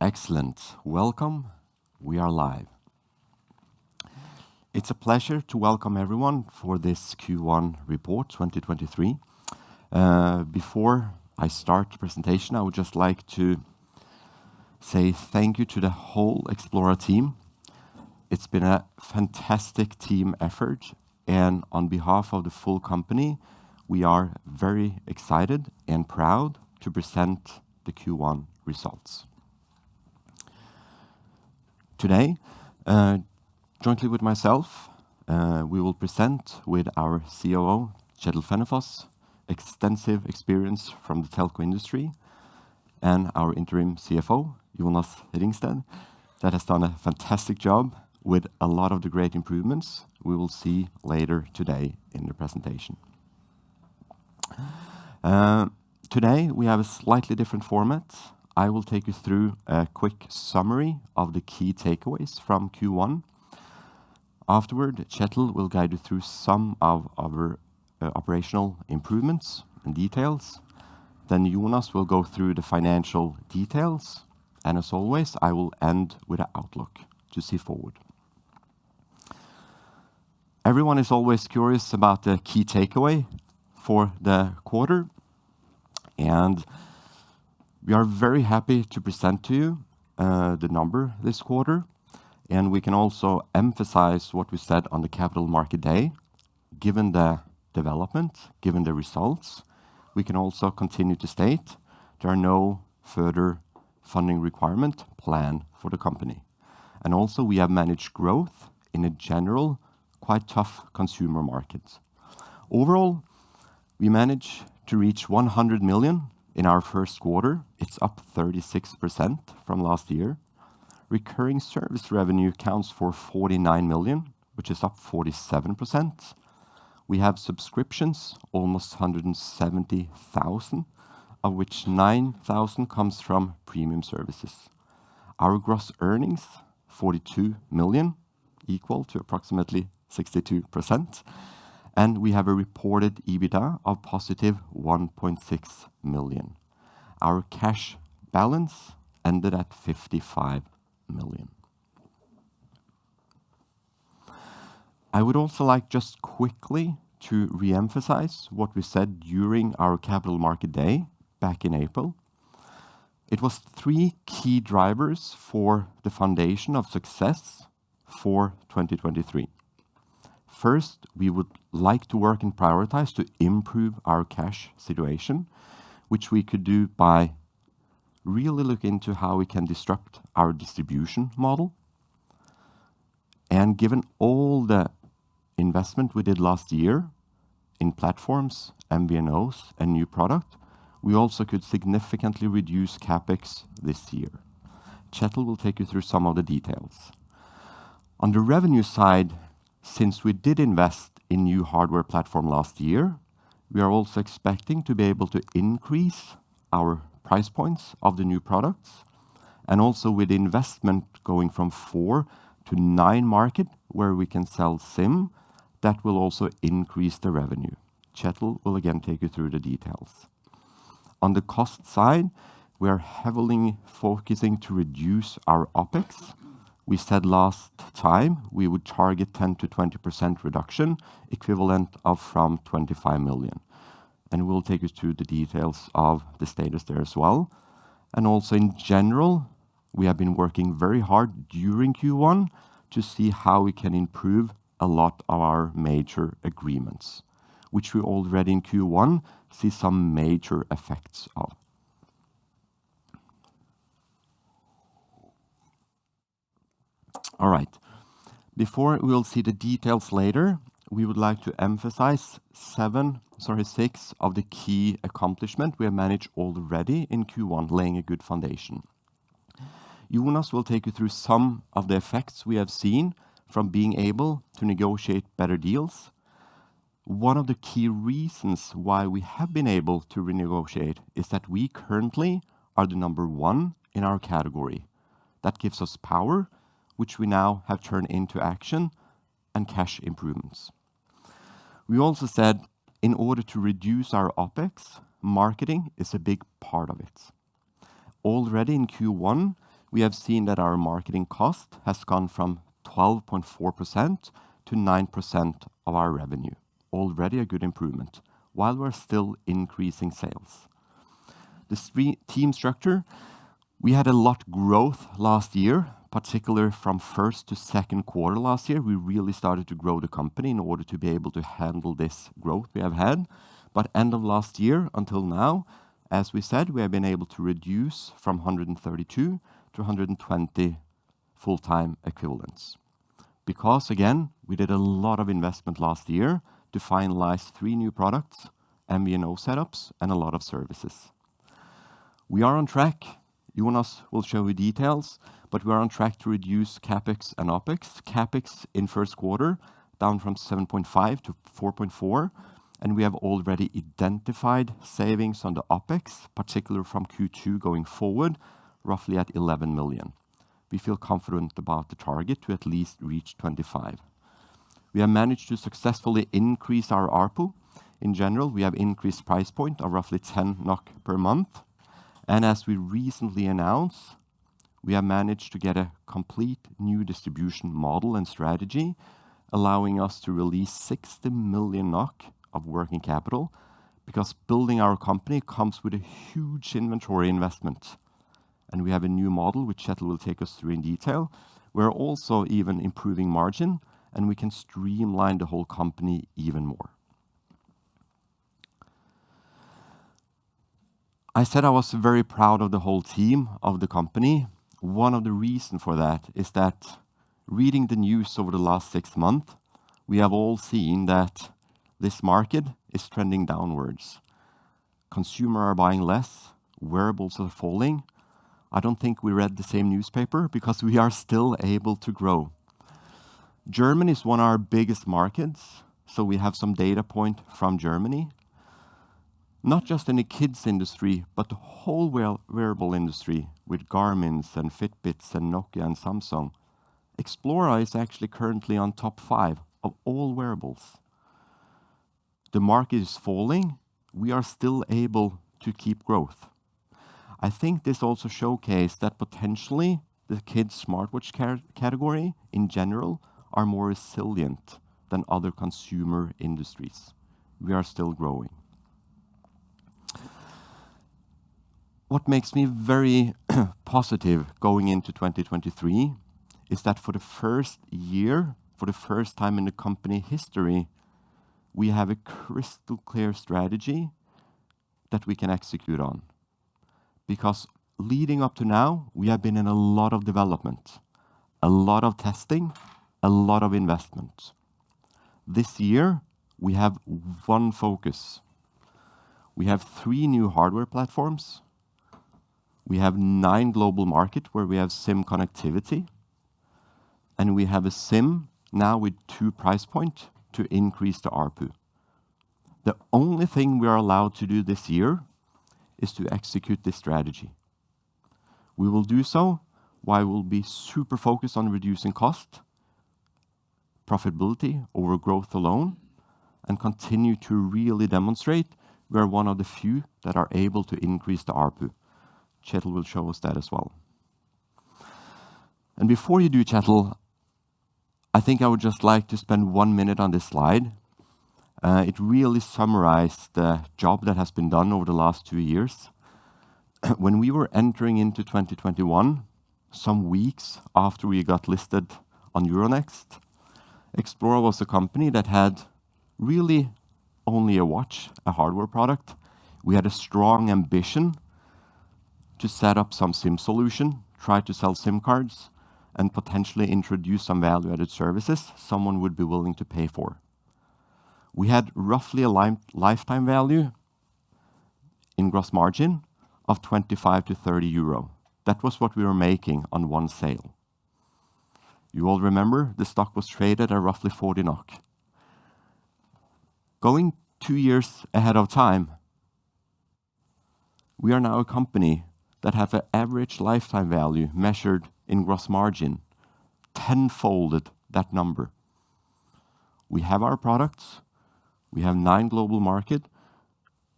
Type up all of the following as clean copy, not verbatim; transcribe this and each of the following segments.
Excellent. Welcome. We are live. It's a pleasure to welcome everyone for this Q1 report 2023. Before I start the presentation, I would just like to say thank you to the whole Xplora team. It's been a fantastic team effort, and on behalf of the full company, we are very excited and proud to present the Q1 results. Today, jointly with myself, we will present with our COO, Kjetil Fennefoss, extensive experience from the telco industry, and our interim CFO, Jonas Ringsted, that has done a fantastic job with a lot of the great improvements we will see later today in the presentation. Today, we have a slightly different format. I will take you through a quick summary of the key takeaways from Q1. Afterward, Kjetil will guide you through some of our operational improvements and details. Then Jonas will go through the financial details, and as always, I will end with an outlook to see forward. Everyone is always curious about the key takeaway for the quarter, and we are very happy to present to you the number this quarter, and we can also emphasize what we said on the Capital Market Day. Given the development, given the results, we can also continue to state there are no further funding requirement planned for the company. And also, we have managed growth in a general, quite tough consumer market. Overall, we managed to reach 100 million in our first quarter. It's up 36% from last year. Recurring service revenue accounts for 49 million, which is up 47%. We have subscriptions, almost 170,000, of which 9,000 comes from premium services. Our gross earnings, 42 million, equal to approximately 62%. And we have a reported EBITDA of positive 1.6 million. Our cash balance ended at 55 million. I would also like just quickly to re-emphasize what we said during our Capital Market Day back in April. It was 3 key drivers for the foundation of success for 2023. First, we would like to work and prioritize to improve our cash situation, which we could do by really look into how we can disrupt our distribution model. And given all the investment we did last year in platforms, MVNOs, and new product, we also could significantly reduce CapEx this year. Kjetil will take you through some of the details. On the revenue side, since we did invest in new hardware platform last year, we are also expecting to be able to increase our price points of the new products, and also with investment going from 4 to 9 market where we can sell SIM, that will also increase the revenue. Kjetil will again take you through the details. On the cost side, we are heavily focusing to reduce our OpEx. We said last time we would target 10-20% reduction, equivalent of from 25 million. And we'll take you through the details of the status there as well. And also in general, we have been working very hard during Q1 to see how we can improve a lot of our major agreements, which we already in Q1 see some major effects of. All right. Before we'll see the details later, we would like to emphasize 6 of the key accomplishment we have managed already in Q1, laying a good foundation. Jonas will take you through some of the effects we have seen from being able to negotiate better deals. One of the key reasons why we have been able to renegotiate is that we currently are the number 1 in our category. That gives us power, which we now have turned into action and cash improvements. We also said in order to reduce our OpEx, marketing is a big part of it. Already in Q1, we have seen that our marketing cost has gone from 12.4% to 9% of our revenue. Already a good improvement, while we're still increasing sales. The team structure, we had a lot growth last year, particularly from first to second quarter last year. We really started to grow the company in order to be able to handle this growth we have had. But end of last year until now, as we said, we have been able to reduce from 132 to 120 full-time equivalents. Because again, we did a lot of investment last year to finalize 3 new products, MVNO setups, and a lot of services. We are on track. Jonas will show you details, but we are on track to reduce CapEx and OpEx. CapEx in first quarter, down from 7.5 to 4.4, and we have already identified savings on the OpEx, particularly from Q2 going forward, roughly at 11 million. We feel confident about the target to at least reach 25. We have managed to successfully increase our ARPU. In general, we have increased price point of roughly 10 NOK per month. And as we recently announced, we have managed to get a complete new distribution model and strategy, allowing us to release 60 million NOK of working capital, because building our company comes with a huge inventory investment. And we have a new model, which Kjetil will take us through in detail. We're also even improving margin, and we can streamline the whole company even more. I said I was very proud of the whole team of the company. One of the reasons for that is that reading the news over the last 6 months, we have all seen that this market is trending downwards. Consumers are buying less, wearables are falling. I don't think we read the same newspaper because we are still able to grow. Germany is one of our biggest markets, so we have some data point from Germany. Not just in the kids industry, but the whole wearable industry with Garmin's and Fitbits and Nokia and Samsung. Xplora is actually currently on top 5 of all wearables. The market is falling. We are still able to keep growth. I think this also showcased that potentially the kids' smartwatch category in general are more resilient than other consumer industries. We are still growing. What makes me very positive going into 2023 is that for the first year, for the first time in the company history, we have a crystal clear strategy that we can execute on. Because leading up to now, we have been in a lot of development, a lot of testing, a lot of investment. This year, we have one focus. We have 3 new hardware platforms. We have 9 global markets where we have SIM connectivity, and we have a SIM now with 2 price points to increase the ARPU. The only thing we are allowed to do this year is to execute this strategy. We will do so while we'll be super focused on reducing cost, profitability over growth alone, and continue to really demonstrate we are one of the few that are able to increase the ARPU. Kjetil will show us that as well. And before you do, Kjetil, I think I would just like to spend 1 minute on this slide. It really summarized the job that has been done over the last 2 years. When we were entering into 2021, some weeks after we got listed on Euronext, Xplora was a company that had really only a watch, a hardware product. We had a strong ambition to set up some SIM solution, try to sell SIM cards, and potentially introduce some value-added services someone would be willing to pay for. We had roughly a lifetime value in gross margin of 25 to 30 euro. That was what we were making on one sale. You all remember the stock was traded at roughly 40 NOK. Going 2 years ahead of time, we are now a company that have an average lifetime value measured in gross margin, 10-folded that number. We have our products, we have 9 global markets,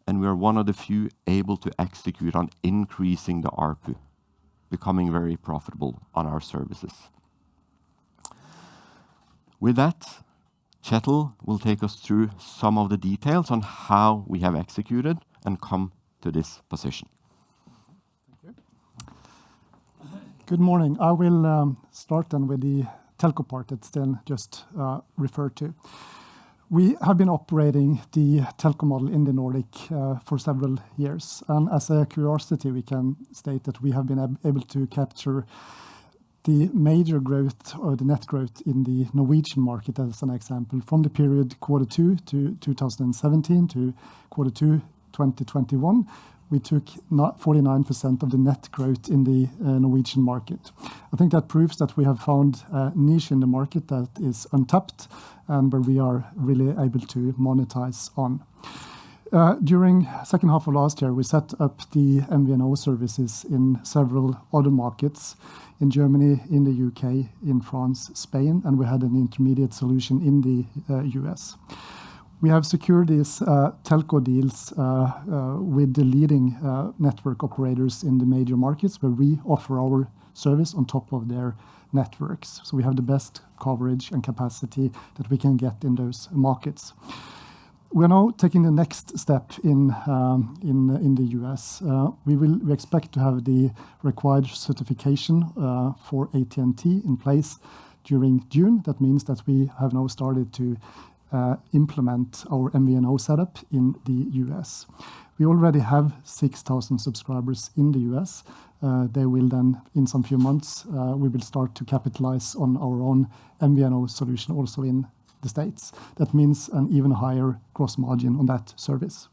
and we are one of the few able to execute on increasing the ARPU. becoming very profitable on our services. With that, Kjetil will take us through some of the details on how we have executed and come to this position. Thank you. Good morning. I will start then with the telco part that Sten just referred to. We have been operating the telco model in the Nordic for several years. And as a curiosity, we can state that we have been able to capture the major growth or the net growth in the Norwegian market, as an example, from the period Q2 to 2017 to Q2 2021. We took 49% of the net growth in the Norwegian market. I think that proves that we have found a niche in the market that is untapped and where we are really able to monetize on. During second half of last year, we set up the MVNO services in several other markets, in Germany, in the UK, in France, Spain, and we had an intermediate solution in the US. We have secured these telco deals with the leading network operators in the major markets where we offer our service on top of their networks. So we have the best coverage and capacity that we can get in those markets. We're now taking the next step in the US. We expect to have the required certification for AT&T in place during June. That means that we have now started to implement our MVNO setup in the US. We already have 6,000 subscribers in the US. They will then, in some few months, we will start to capitalize on our own MVNO solution also in the States. That means an even higher gross margin on that service.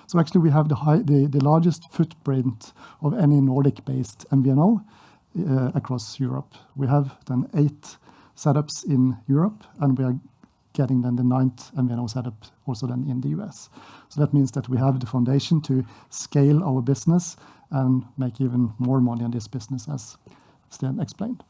So actually we have the largest footprint of any Nordic-based MVNO across Europe. We have then 8 setups in Europe, and we are getting then the 9th MVNO setup also then in the US. So that means that we have the foundation to scale our business and make even more money on this business, as Sten explained.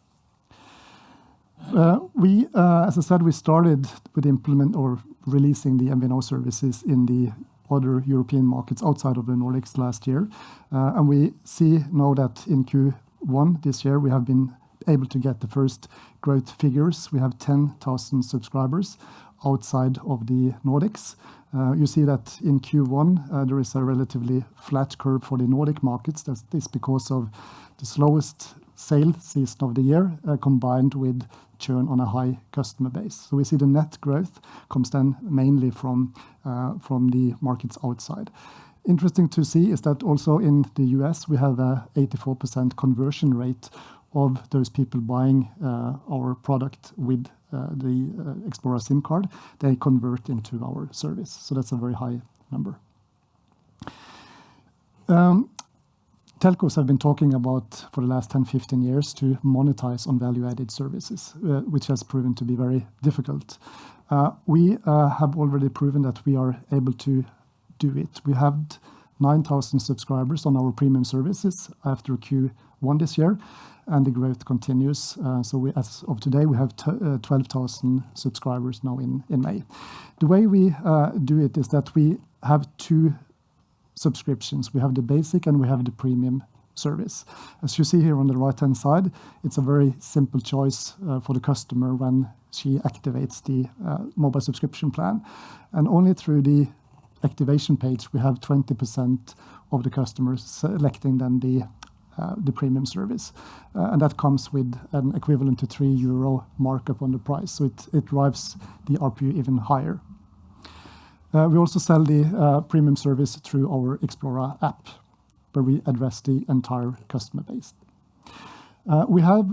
As I said, we started with implement or releasing the MVNO services in the other European markets outside of the Nordics last year. And we see now that in Q1 this year, we have been able to get the first growth figures. We have 10,000 subscribers outside of the Nordics. You see that in Q1, there is a relatively flat curve for the Nordic markets. That's because of the slowest sale season of the year, combined with churn on a high customer base. So we see the net growth comes then mainly from the markets outside. Interesting to see is that also in the US, we have a 84% conversion rate of those people buying our product with the Xplora SIM card. They convert into our service. So that's a very high number. Telcos have been talking about for the last 10, 15 years to monetize on value-added services, which has proven to be very difficult. We have already proven that we are able to do it. We have 9,000 subscribers on our premium services after Q1 this year, and the growth continues. So as of today, we have 12,000 subscribers now in May. The way we do it is that we have 2 subscriptions. We have the basic and we have the premium service. As you see here on the right-hand side, it's a very simple choice for the customer when she activates the mobile subscription plan. And only through the activation page, we have 20% of the customers selecting then the premium service. And that comes with an equivalent to €3 markup on the price. So it drives the ARPU even higher. We also sell the premium service through our Xplora app, where we address the entire customer base. We have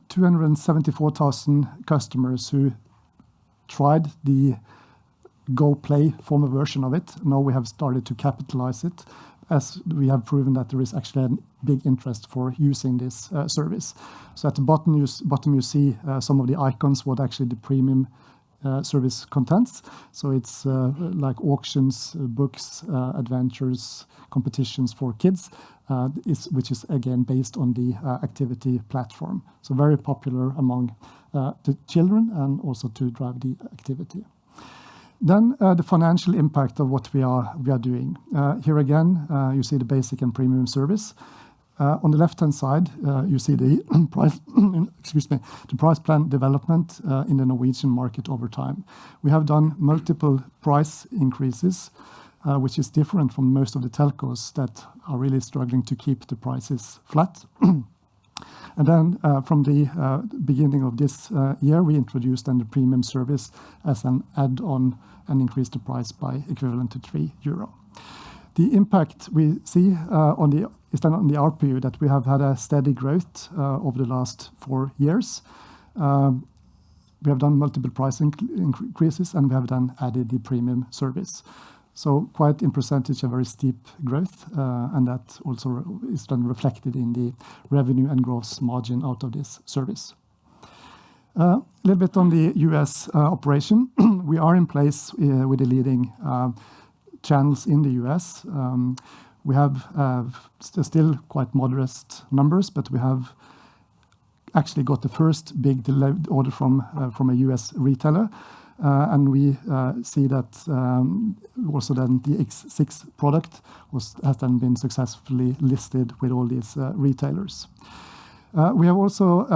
274,000 customers who tried the Go Play former version of it. Now we have started to capitalize it, as we have proven that there is actually a big interest for using this service. So at the bottom you see some of the icons, what actually the premium service contents. So it's like auctions, books, adventures, competitions for kids, which is again based on the activity platform. So very popular among the children and also to drive the activity. Then the financial impact of what we are doing. Here again, you see the basic and premium service. On the left-hand side, you see the price, excuse me, the price plan development in the Norwegian market over time. We have done multiple price increases, which is different from most of the telcos that are really struggling to keep the prices flat. And then from the beginning of this year, we introduced then the premium service as an add-on and increased the price by equivalent to €3. The impact we see is then on the ARPU that we have had a steady growth over the last 4 years. We have done multiple price increases, and we have then added the premium service. So quite in percentage, a very steep growth, and that also is then reflected in the revenue and gross margin out of this service. A little bit on the US operation. We are in place with the leading channels in the US. We have still quite modest numbers, but we have actually got the first big order from a US retailer. And we see that also then the X6 product has then been successfully listed with all these retailers. We have also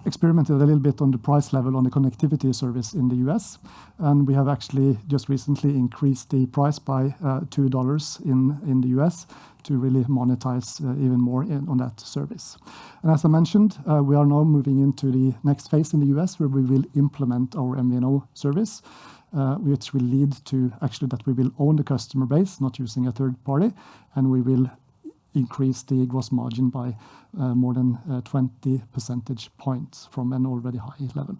experimented a little bit on the price level on the connectivity service in the US, and we have actually just recently increased the price by $2 in the US to really monetize even more on that service. And as I mentioned, we are now moving into the next phase in the US where we will implement our MVNO service, which will lead to actually that we will own the customer base, not using a third party, and we will increase the gross margin by more than 20 percentage points from an already high level.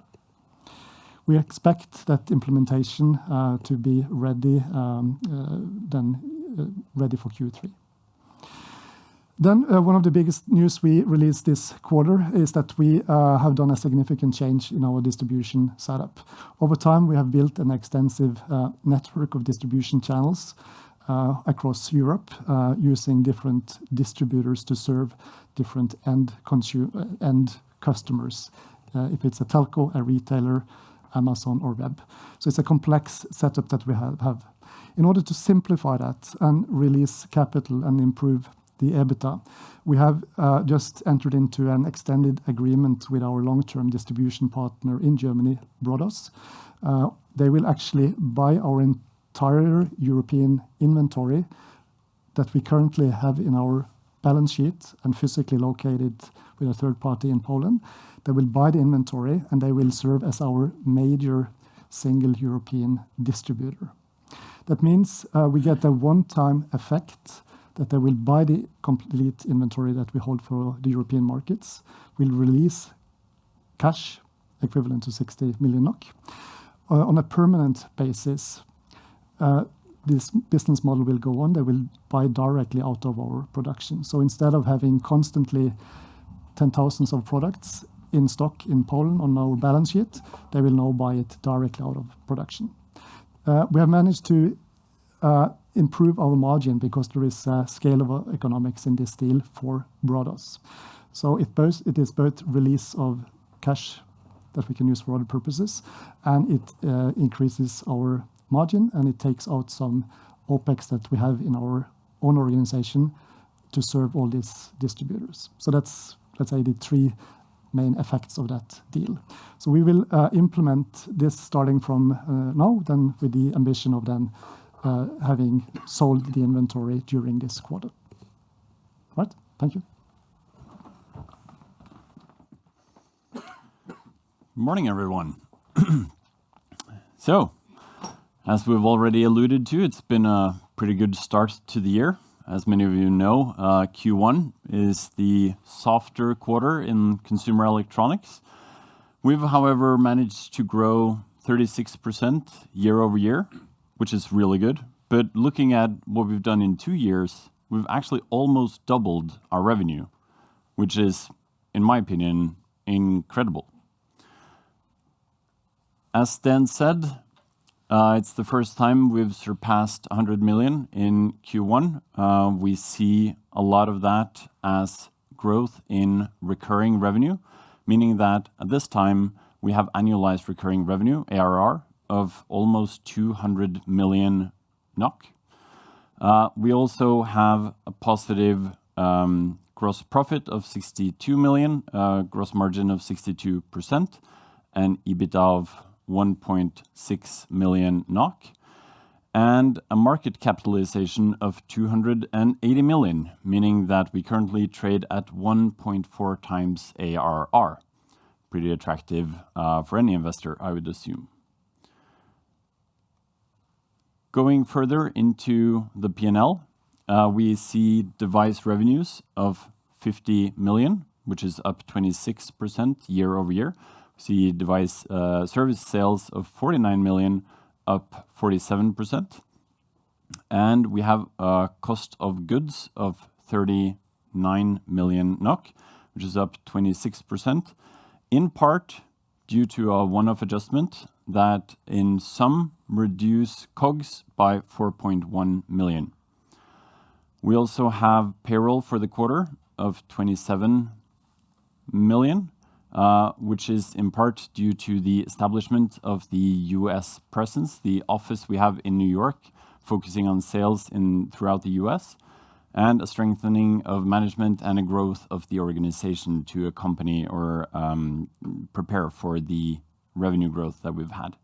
We expect that implementation to be ready ready for Q3. Then one of the biggest news we released this quarter is that we have done a significant change in our distribution setup. Over time, we have built an extensive network of distribution channels across Europe, using different distributors to serve different end customers, if it's a telco, a retailer, Amazon, or web. So it's a complex setup that we have. In order to simplify that and release capital and improve the EBITDA, we have just entered into an extended agreement with our long-term distribution partner in Germany, Brodos. They will actually buy our entire European inventory that we currently have in our balance sheet and physically located with a third party in Poland. They will buy the inventory, and they will serve as our major single European distributor. That means we get a one-time effect that they will buy the complete inventory that we hold for the European markets, will release cash equivalent to 60 million NOK. On a permanent basis, this business model will go on. They will buy directly out of our production. So instead of having constantly 10,000s of products in stock in Poland on our balance sheet, they will now buy it directly out of production. We have managed to improve our margin because there is a scale of economics in this deal for Brodos. So it is both release of cash that we can use for other purposes, and it increases our margin, and it takes out some OPEX that we have in our own organization to serve all these distributors. So that's, let's say, the 3 main effects of that deal. So we will implement this starting from now, then with the ambition of then having sold the inventory during this quarter. Right? Thank you. Morning, everyone. So, as we've already alluded to, it's been a pretty good start to the year. As many of you know, Q1 is the softer quarter in consumer electronics. We've, however, managed to grow 36% year over year, which is really good. But looking at what we've done in 2 years, we've actually almost doubled our revenue, which is, in my opinion, incredible. As Sten said, it's the first time we've surpassed 100 million in Q1. We see a lot of that as growth in recurring revenue, meaning that at this time we have annualized recurring revenue, ARR, of almost 200 million NOK. We also have a positive gross profit of 62 million, gross margin of 62%, and EBITDA of 1.6 million NOK, and a market capitalization of 280 million, meaning that we currently trade at 1.4 times ARR. Pretty attractive for any investor, I would assume. Going further into the P&L, we see device revenues of 50 million, which is up 26% year-over-year. We see device service sales of 49 million, up 47%. And we have a cost of goods of 39 million NOK, which is up 26%, in part due to a one-off adjustment that in sum reduce COGS by 4.1 million. We also have payroll for the quarter of 27 million, which is in part due to the establishment of the US presence, the office we have in New York, focusing on sales throughout the US, and a strengthening of management and a growth of the organization to accompany or prepare for the revenue growth that we've had.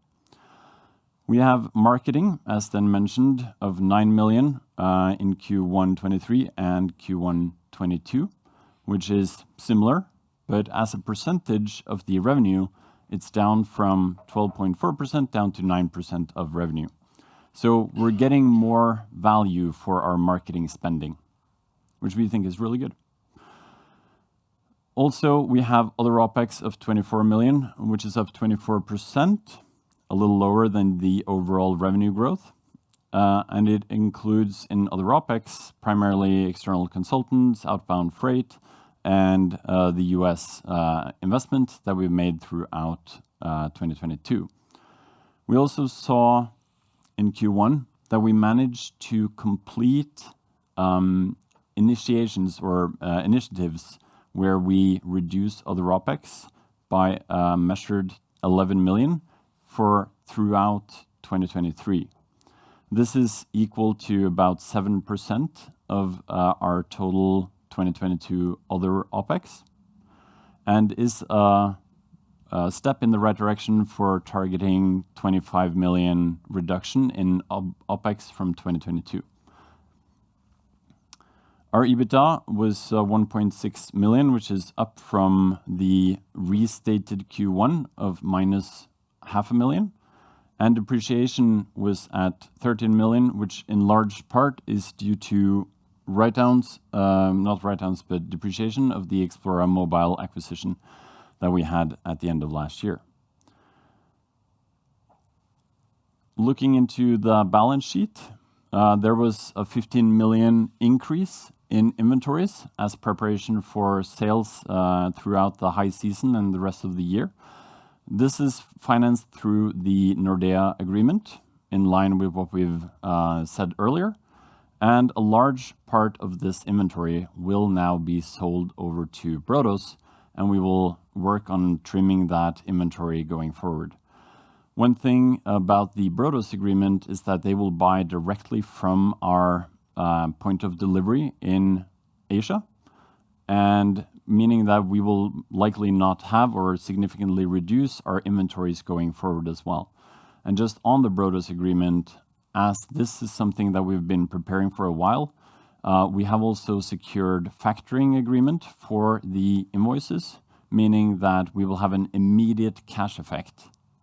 We have marketing, as then mentioned, of 9 million in Q1 23 and Q1 22, which is similar, but as a percentage of the revenue, it's down from 12.4% down to 9% of revenue. So we're getting more value for our marketing spending, which we think is really good. Also, we have other OpEx of 24 million, which is up 24%, a little lower than the overall revenue growth. And it includes in other OpEx, primarily external consultants, outbound freight, and the US investment that we've made throughout 2022. We also saw in Q1 that we managed to complete initiations or initiatives where we reduce other OpEx by measured 11 million throughout 2023. This is equal to about 7% of our total 2022 other OpEx, and is a step in the right direction for targeting 25 million reduction in OpEx from 2022. Our EBITDA was 1.6 million, which is up from the restated Q1 of minus 500,000, and depreciation was at 13 million, which in large part is due to write-downs, not write-downs, but depreciation of the Xplora mobile acquisition that we had at the end of last year. Looking into the balance sheet, there was a 15 million increase in inventories as preparation for sales throughout the high season and the rest of the year. This is financed through the Nordea agreement, in line with what we've said earlier, and a large part of this inventory will now be sold over to Brodos, and we will work on trimming that inventory going forward. One thing about the Brodos agreement is that they will buy directly from our point of delivery in Asia, and meaning that we will likely not have or significantly reduce our inventories going forward as well. And just on the Brodos agreement, as this is something that we've been preparing for a while, we have also secured factoring agreement for the invoices, meaning that we will have an immediate cash effect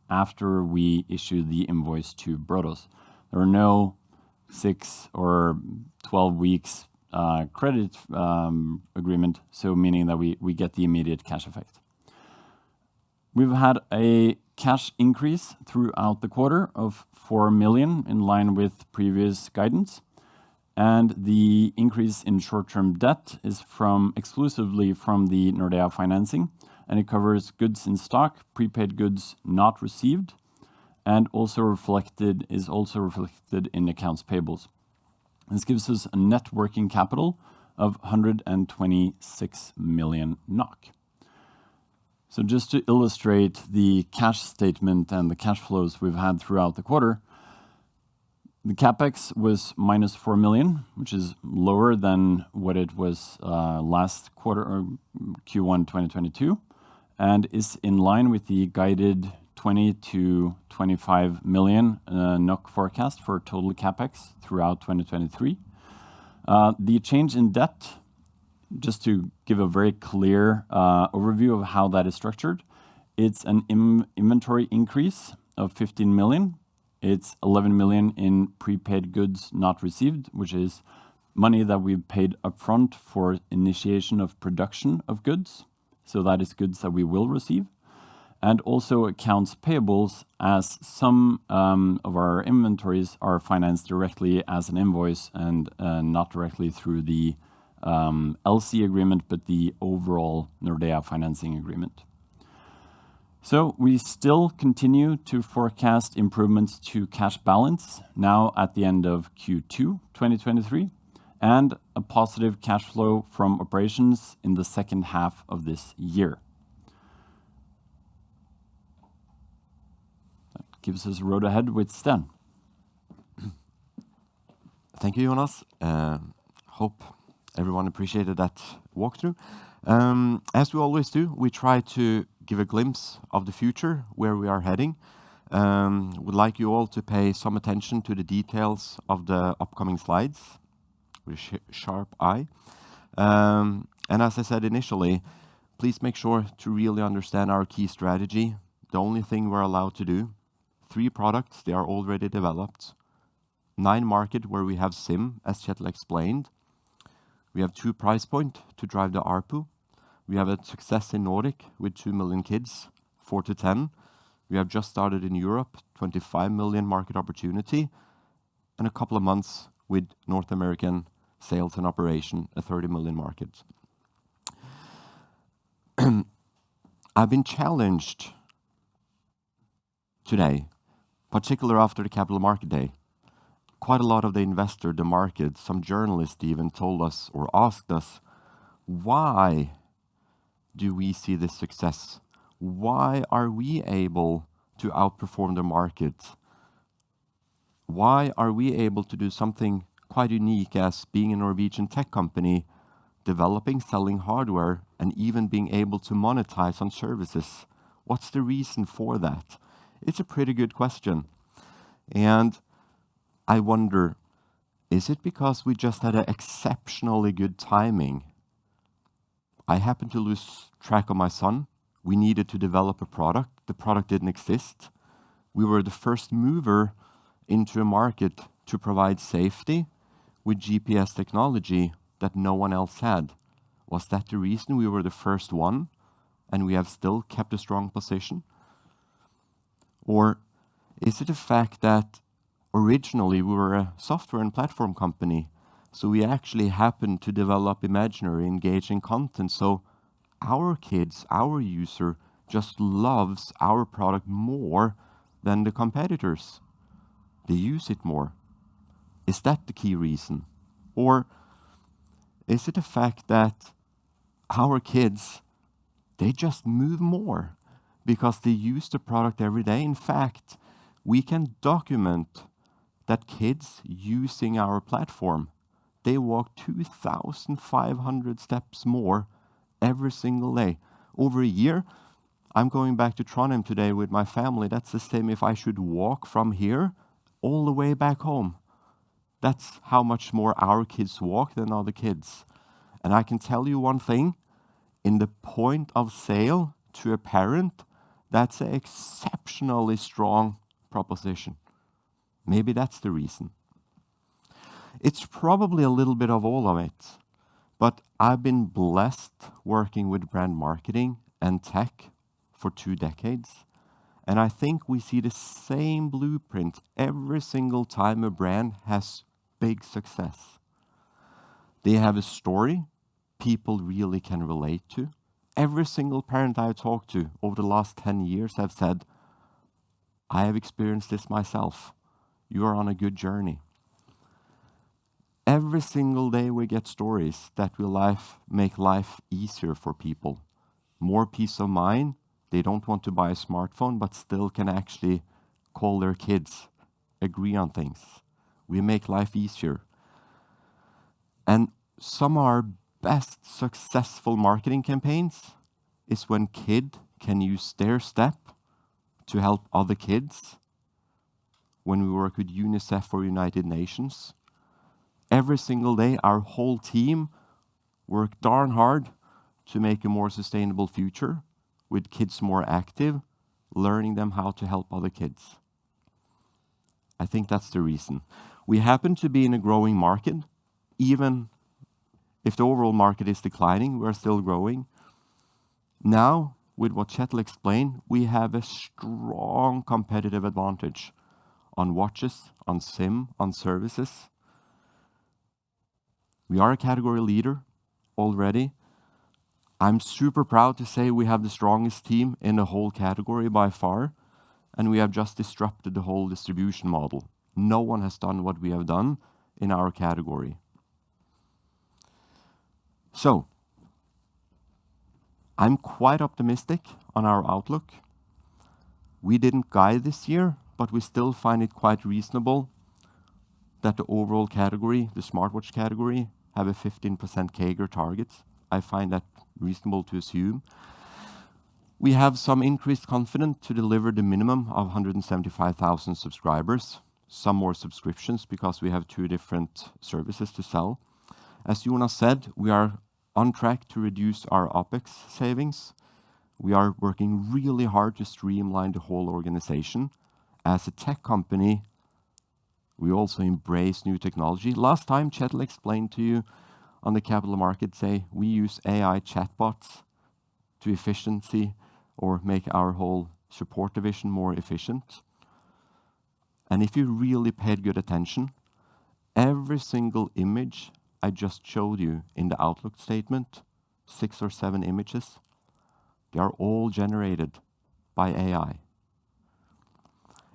after we issue the invoice to Brodos. There are no 6 or 12 weeks credit agreement, so meaning that we get the immediate cash effect. We've had a cash increase throughout the quarter of 4 million, in line with previous guidance, and the increase in short-term debt is exclusively from the Nordea financing, and it covers goods in stock, prepaid goods not received, and is also reflected in accounts payables. This gives us a net working capital of 126 million NOK. So just to illustrate the cash statement and the cash flows we've had throughout the quarter, The CapEx was -4 million, which is lower than what it was last quarter or Q1 2022, and is in line with the guided 20 million-25 million NOK forecast for total CapEx throughout 2023. The change in debt, just to give a very clear overview of how that is structured, it's an inventory increase of 15 million. It's 11 million in prepaid goods not received, which is money that we've paid upfront for initiation of production of goods. So that is goods that we will receive. And also accounts payables, as some of our inventories are financed directly as an invoice and not directly through the LC agreement, but the overall Nordea financing agreement. So we still continue to forecast improvements to cash balance now at the end of Q2 2023, and a positive cash flow from operations in the second half of this year. That gives us a road ahead with Sten. Thank you, Jonas. Hope everyone appreciated that walkthrough. As we always do, we try to give a glimpse of the future, where we are heading. Would like you all to pay some attention to the details of the upcoming slides with a sharp eye. And as I said initially, please make sure to really understand our key strategy. The only thing we're allowed to do, 3 products, they are already developed. 9 markets where we have SIM, as Kjetil explained. We have 2 price points to drive the ARPU. We have a success in Nordic with 2 million kids, 4 to 10. We have just started in Europe, 25 million market opportunity, and a couple of months with North American sales and operation, a 30 million market. I've been challenged today, particularly after the Capital Market Day. Quite a lot of the investor, the market, some journalists even told us or asked us, why do we see this success? Why are we able to outperform the market? Why are we able to do something quite unique as being a Norwegian tech company, developing, selling hardware, and even being able to monetize on services? What's the reason for that? It's a pretty good question. And I wonder, is it because we just had an exceptionally good timing? I happened to lose track of my son. We needed to develop a product. The product didn't exist. We were the first mover into a market to provide safety with GPS technology that no one else had. Was that the reason we were the first one and we have still kept a strong position? Or is it a fact that originally we were a software and platform company, so we actually happened to develop imaginary, engaging content, so our kids, our user, just loves our product more than the competitors. They use it more. Is that the key reason? Or is it a fact that our kids, they just move more because they use the product every day? In fact, we can document that kids using our platform, they walk 2,500 steps more every single day. Over a year, I'm going back to Trondheim today with my family. That's the same if I should walk from here all the way back home. That's how much more our kids walk than other kids. And I can tell you one thing, in the point of sale to a parent, that's an exceptionally strong proposition. Maybe that's the reason. It's probably a little bit of all of it, but I've been blessed working with brand marketing and tech for 2 decades, and I think we see the same blueprint every single time a brand has big success. They have a story people really can relate to. Every single parent I've talked to over the last 10 years have said, I have experienced this myself. You are on a good journey. Every single day we get stories that will make life easier for people. More peace of mind. They don't want to buy a smartphone, but still can actually call their kids, agree on things. We make life easier. And some of our best successful marketing campaigns is when kids can use their step to help other kids. When we work with UNICEF or United Nations, every single day our whole team work darn hard to make a more sustainable future with kids more active, learning them how to help other kids. I think that's the reason. We happen to be in a growing market. Even if the overall market is declining, we're still growing. Now, with what Kjetil explained, we have a strong competitive advantage on watches, on SIM, on services. We are a category leader already. I'm super proud to say we have the strongest team in the whole category by far, and we have just disrupted the whole distribution model. No one has done what we have done in our category. So, I'm quite optimistic on our outlook. We didn't guide this year, but we still find it quite reasonable that the overall category, the smartwatch category, have a 15% CAGR target. I find that reasonable to assume. We have some increased confidence to deliver the minimum of 175,000 subscribers, some more subscriptions because we have 2 different services to sell. As Jonas said, we are on track to reduce our OpEx savings. We are working really hard to streamline the whole organization. As a tech company, we also embrace new technology. Last time, Kjetil explained to you on the Capital Markets Day, we use AI chatbots to efficiency or make our whole support division more efficient. And if you really paid good attention, every single image I just showed you in the Outlook statement, 6 or 7 images, they are all generated by AI.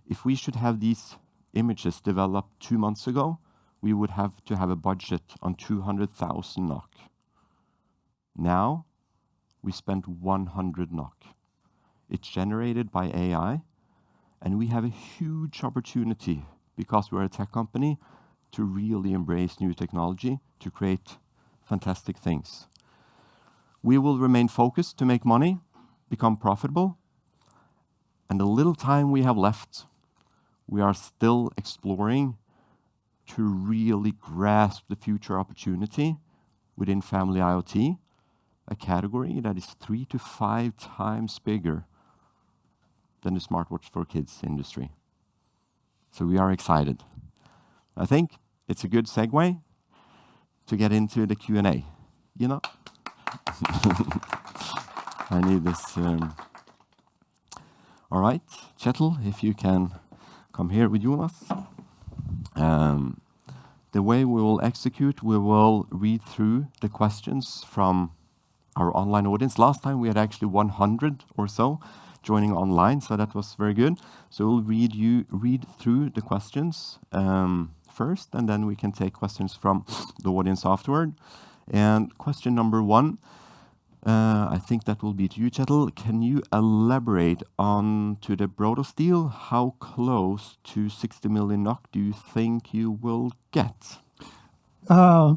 If we should have these images developed 2 months ago, we would have to have a budget on 200,000 NOK. Now, we spent 100 NOK. It's generated by AI, and we have a huge opportunity, because we're a tech company, to really embrace new technology to create fantastic things. We will remain focused to make money, become profitable, and the little time we have left, we are still exploring to really grasp the future opportunity within family IoT, a category that is 3 to 5 times bigger than the smartwatch for kids industry. So we are excited. I think it's a good segue to get into the Q&A. You know, I need this. All right, Kjetil, if you can come here with Jonas. The way we will execute, we will read through the questions from our online audience. Last time we had actually 100 or so joining online, so that was very good. So we'll read through the questions first, and then we can take questions from the audience afterward. And question number 1, I think that will be to you, Kjetil. Can you elaborate on to the Brodos deal? How close to 60 million NOK do you think you will get?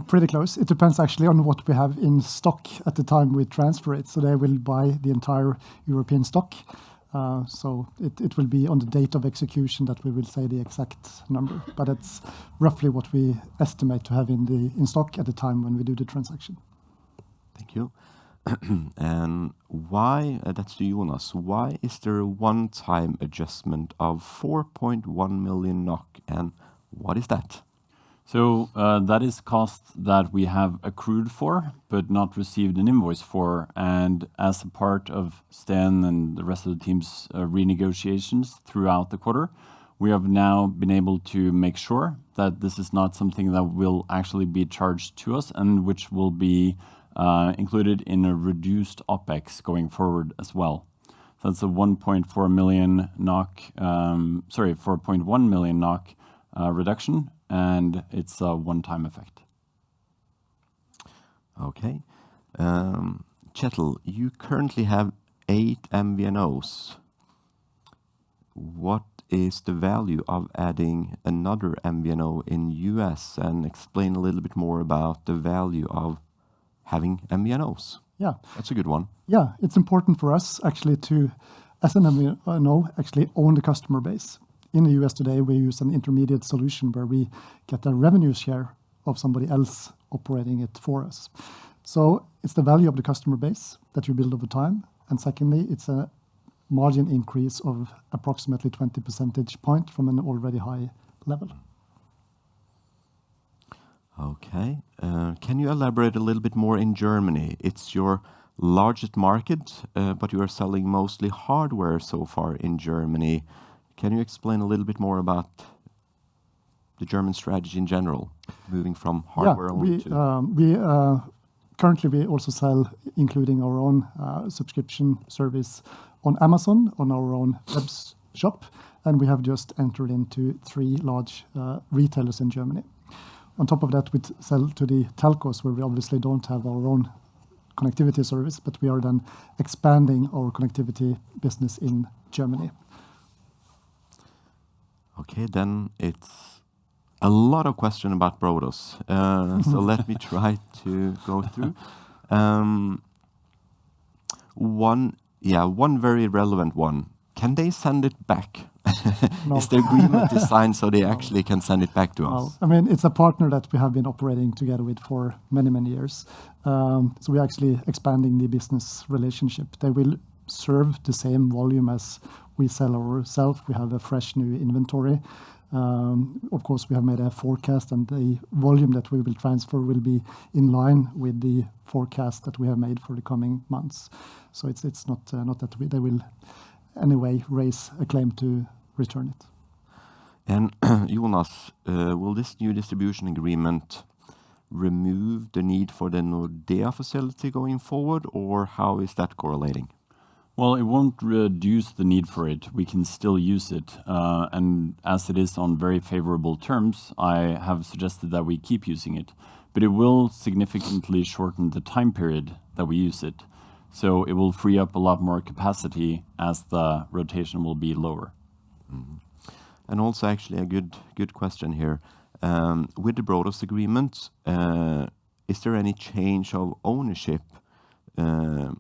Pretty close. It depends actually on what we have in stock at the time we transfer it. So they will buy the entire European stock. So it will be on the date of execution that we will say the exact number. But it's roughly what we estimate to have in stock at the time when we do the transaction. Thank you. And why, that's to Jonas, why is there a one-time adjustment of 4.1 million NOK, and what is that? So that is cost that we have accrued for, but not received an invoice for. And as a part of Sten and the rest of the team's renegotiations throughout the quarter, we have now been able to make sure that this is not something that will actually be charged to us and which will be included in a reduced OpEx going forward as well. So that's a 1.4 million NOK, 4.1 million NOK reduction, and it's a one-time effect. Okay. Kjetil, you currently have 8 MVNOs. what is the value of adding another MVNO in US, and explain a little bit more about the value of having MVNOs. Yeah. That's a good one. Yeah, it's important for us actually to, as an MVNO, actually own the customer base. In the US today, we use an intermediate solution where we get a revenue share of somebody else operating it for us. So it's the value of the customer base that you build over time. And secondly, it's a margin increase of approximately 20 percentage point from an already high level. Okay. Can you elaborate a little bit more in Germany? It's your largest market, but you are selling mostly hardware so far in Germany. Can you explain a little bit more about the German strategy in general, moving from hardware only to... Currently, we also sell, including our own subscription service on Amazon, on our own web shop, and we have just entered into 3 large retailers in Germany. On top of that, we sell to the telcos, where we obviously don't have our own connectivity service, but we are then expanding our connectivity business in Germany. Okay, then it's a lot of question about Brodos. So let me try to go through. One very relevant one. Can they send it back? No. Is the agreement designed so they actually can send it back to us? I mean, it's a partner that we have been operating together with for many, many years. So we're actually expanding the business relationship. They will serve the same volume as we sell ourselves. We have a fresh new inventory. Of course, we have made a forecast, and the volume that we will transfer will be in line with the forecast that we have made for the coming months. So it's not that they will anyway raise a claim to return it. And Jonas, will this new distribution agreement remove the need for the Nordea facility going forward, or how is that correlating? Well, it won't reduce the need for it. We can still use it. And as it is on very favorable terms, I have suggested that we keep using it. But it will significantly shorten the time period that we use it. So it will free up a lot more capacity as the rotation will be lower. Mm-hmm. And also actually a good question here. With the Brodos agreement, is there any change of ownership to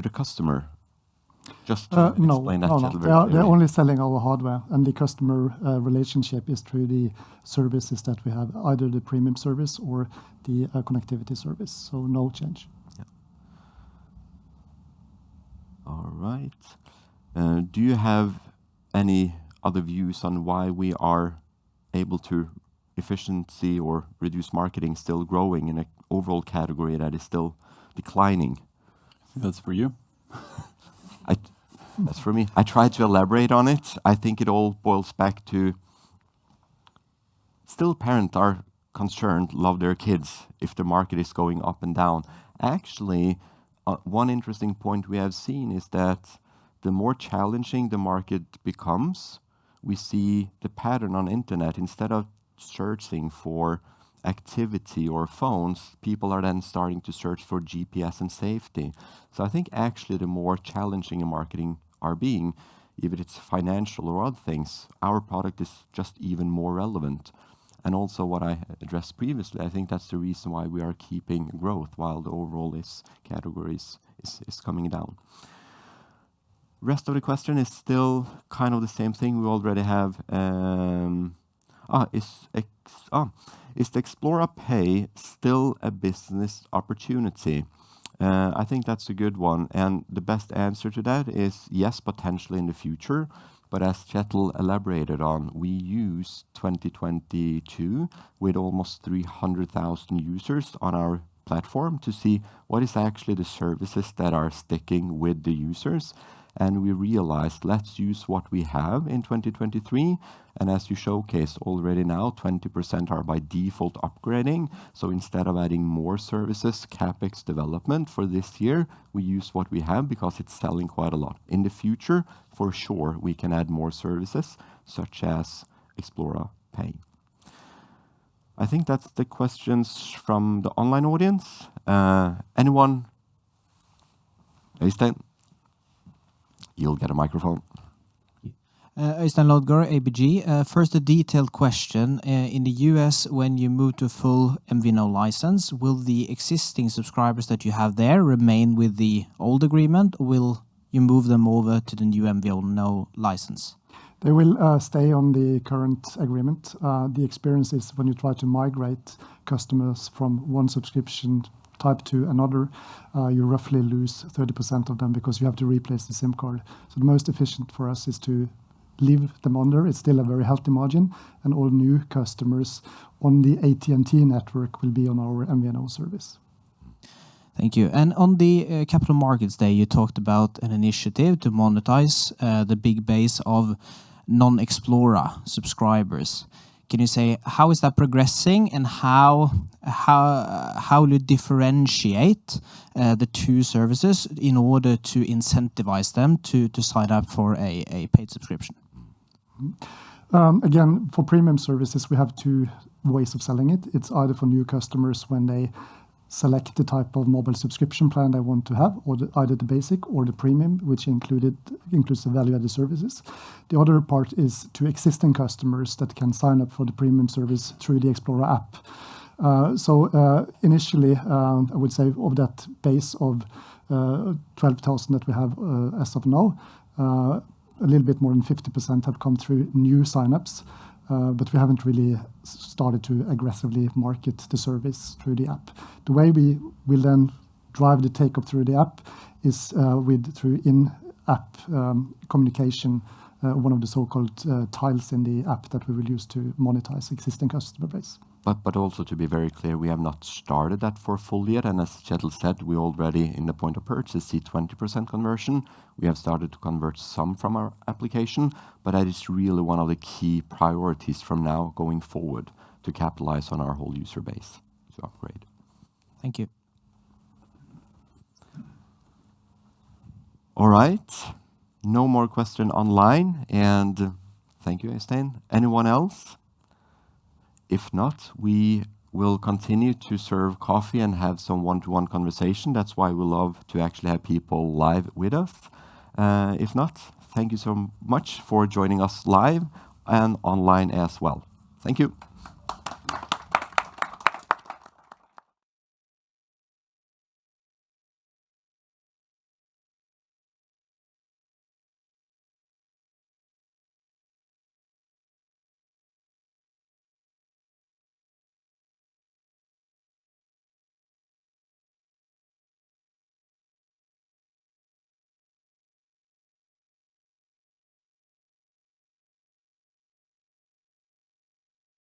the customer? Just to explain that a little bit. They're only selling our hardware, and the customer relationship is through the services that we have, either the premium service or the connectivity service. So no change. Yeah. All right. Do you have any other views on why we are able to efficiency or reduce marketing still growing in an overall category that is still declining? That's for you. That's for me. I tried to elaborate on it. I think it all boils back to still parents are concerned, love their kids if the market is going up and down. Actually, one interesting point we have seen is that the more challenging the market becomes, we see the pattern on internet. Instead of searching for activity or phones, people are then starting to search for GPS and safety. So I think actually the more challenging in marketing are being, if it's financial or other things, our product is just even more relevant. And also what I addressed previously, I think that's the reason why we are keeping growth while the overall categories is coming down. Rest of the question is still kind of the same thing we already have. Is the Xplora Pay still a business opportunity? I think that's a good one. And the best answer to that is yes, potentially in the future. But as Kjetil elaborated on, we use 2022 with almost 300,000 users on our platform to see what is actually the services that are sticking with the users. And we realized, let's use what we have in 2023. And as you showcased already now, 20% are by default upgrading. So instead of adding more services, CapEx development for this year, we use what we have because it's selling quite a lot. In the future, for sure, we can add more services, such as Xplora Pay. I think that's the questions from the online audience. Anyone? Øystein? You'll get a microphone. Øystein Lodgaard, ABG. First, a detailed question. In the US, when you move to a full MVNO license, will the existing subscribers that you have there remain with the old agreement, or will you move them over to the new MVNO license? They will stay on the current agreement. The experience is when you try to migrate customers from one subscription type to another, you roughly lose 30% of them because you have to replace the SIM card. So the most efficient for us is to leave them under. It's still a very healthy margin, and all new customers on the AT&T network will be on our MVNO service. Thank you. And on the Capital Markets Day, you talked about an initiative to monetize the big base of non-Xplora subscribers. Can you say how is that progressing, and how will you differentiate the two services in order to incentivize them to sign up for a paid subscription? Again, for premium services, we have two ways of selling it. It's either for new customers when they select the type of mobile subscription plan they want to have, or either the basic or the premium, which includes the value-added services. The other part is to existing customers that can sign up for the premium service through the Xplora app. Initially, I would say of that base of 12,000 that we have as of now, a little bit more than 50% have come through new signups, but we haven't really started to aggressively market the service through the app. The way we will then drive the take-up through the app is through in-app communication, one of the so-called tiles in the app that we will use to monetize existing customer base. But also to be very clear, we have not started that for full yet. And as Kjetil said, we already in the point of purchase see 20% conversion. We have started to convert some from our application, but that is really one of the key priorities from now going forward to capitalize on our whole user base to upgrade. Thank you. All right. No more question online. And thank you, Øystein. Anyone else? If not, we will continue to serve coffee and have some one-to-one conversation. That's why we love to actually have people live with us. If not, thank you so much for joining us live and online as well. Thank you.